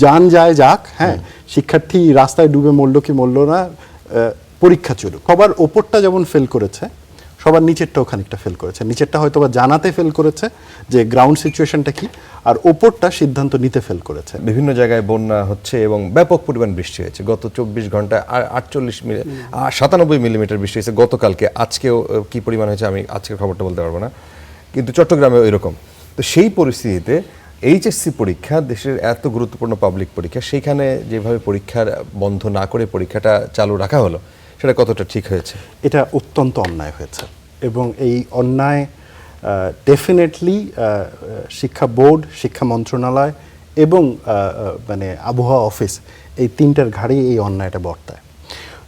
যান যায় যাক, হ্যাঁ, শিক্ষার্থী রাস্তায় ডুবে মরলো কি মরলো না, পরীক্ষা চলুক। সবার ওপরটা যেমন ফেল করেছে, সবার নিচেরটাও খানিকটা ফেল করেছে। নিচেরটা হয়তো বা জানাতে ফেল করেছে যে গ্রাউন্ড সিচুয়েশনটা কি, আর ওপরটা সিদ্ধান্ত নিতে ফেল করেছে। বিভিন্ন জায়গায় বন্যা হচ্ছে এবং ব্যাপক পরিমাণ বৃষ্টি হয়েছে। গত 24 ঘন্টায় 97 মিলিমিটার বৃষ্টি হয়েছে গতকালকে। আজকেও কি পরিমাণ হয়েছে আমি আজকের খবরটা বলতে পারবো না, কিন্তু চট্টগ্রামেও এরকম। তো সেই পরিস্থিতিতে এইচএসসি পরীক্ষা, দেশের এত গুরুত্বপূর্ণ পাবলিক পরীক্ষা, সেইখানে যেভাবে পরীক্ষার বন্ধ না করে পরীক্ষাটা চালু রাখা হলো, সেটা কতটা ঠিক হয়েছে? এটা অত্যন্ত অন্যায় হয়েছে, এবং এই অন্যায় ডেফিনেটলি শিক্ষা বোর্ড, শিক্ষা মন্ত্রণালয় এবং মানে আবহাওয়া অফিস, এই তিনটার ঘাড়েই এই অন্যায়টা বর্তায়।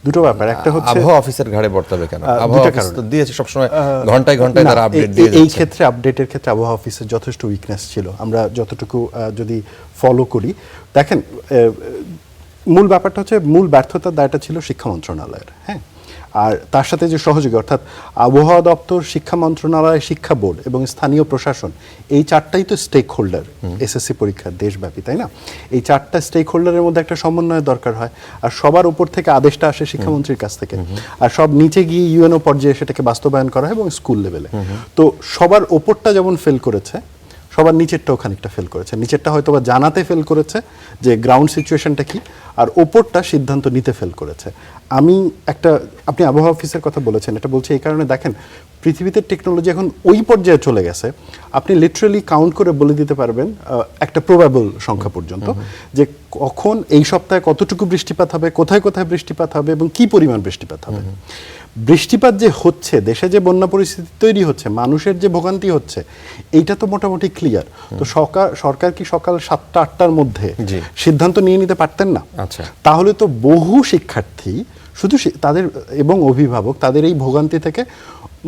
দুটো ব্যাপার, একটা হচ্ছে আবহাওয়া অফিসার ঘাড়ে বর্তাবে কেন? আবহাওয়া অফিস তো দিয়েছে সবসময়, ঘন্টায় ঘন্টায় তারা আপডেট দিয়ে যাচ্ছে। এই ক্ষেত্রে আপডেটের ক্ষেত্রে আবহাওয়া অফিসের যথেষ্ট উইকনেস ছিল। আমরা যতটুকু যদি ফলো করি, দেখেন মূল ব্যাপারটা হচ্ছে, মূল ব্যর্থতার দায়টা ছিল শিক্ষা মন্ত্রণালয়ের, হ্যাঁ। আর তার সাথে যে সহযোগী, অর্থাৎ আবহাওয়া দপ্তর, শিক্ষা মন্ত্রণালয়, শিক্ষা বোর্ড এবং স্থানীয় প্রশাসন, এই চারটাই তো স্টেক হোল্ডার এসএসসি পরীক্ষার দেশব্যাপী, তাই না? এই চারটা স্টেক হোল্ডারের মধ্যে একটা সমন্বয়ের দরকার হয়, আর সবার উপর থেকে আদেশটা আসে শিক্ষামন্ত্রীর কাছ থেকে, আর সব নিচে গিয়ে ইউএনও পর্যায়ে সেটাকে বাস্তবায়ন করা হয় এবং স্কুল লেভেলে। তো সবার ওপরটা যেমন ফেল করেছে, সবার নিচেরটাও খানিকটা ফেল করেছে। নিচেরটা হয়তো বা জানাতে ফেল করেছে যে গ্রাউন্ড সিচুয়েশনটা কি, আর ওপরটা সিদ্ধান্ত নিতে ফেল করেছে। আপনি আবহাওয়া অফিসের কথা বলেছেন, এটা বলছি এই কারণে, দেখেন পৃথিবীতে টেকনোলজি এখন ওই পর্যায়ে চলে গেছে, আপনি লিটারালি কাউন্ট করে বলে দিতে পারবেন একটা প্রবাবল সংখ্যা পর্যন্ত, যে কখন এই সপ্তাহে কতটুকু বৃষ্টিপাত হবে, কোথায় কোথায় বৃষ্টিপাত হবে এবং কি পরিমাণ বৃষ্টিপাত হবে। বৃষ্টিপাত যে হচ্ছে, দেশে যে বন্যা পরিস্থিতি তৈরি হচ্ছে, মানুষের যে ভোগান্তি হচ্ছে, এইটা তো মোটামুটি ক্লিয়ার। তো সরকার কি সকাল 7টা-8টার মধ্যে সিদ্ধান্ত নিয়ে নিতে পারতেন না? আচ্ছা, তাহলে তো বহু শিক্ষার্থী, শুধু তাদের এবং অভিভাবক, তাদের এই ভোগান্তি থেকে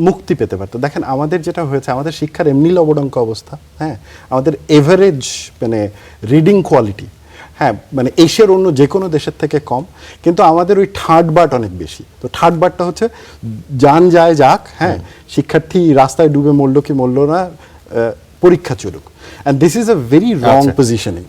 মুক্তি পেতে পারতো। দেখেন আমাদের যেটা হয়েছে, আমাদের শিক্ষার এমনি লবডঙ্ক অবস্থা, হ্যাঁ, আমাদের এভারেজ মানে রিডিং কোয়ালিটি, হ্যাঁ, মানে এশিয়ার অন্য যে কোনো দেশের থেকে কম, কিন্তু আমাদের ওই থার্ড বার্ট অনেক বেশি। তো থার্ড বার্টটা হচ্ছে যান যায় যাক, হ্যাঁ, শিক্ষার্থী রাস্তায় ডুবে মরলো কি মরলো না, পরীক্ষা চলুক। And this is a very wrong positioning.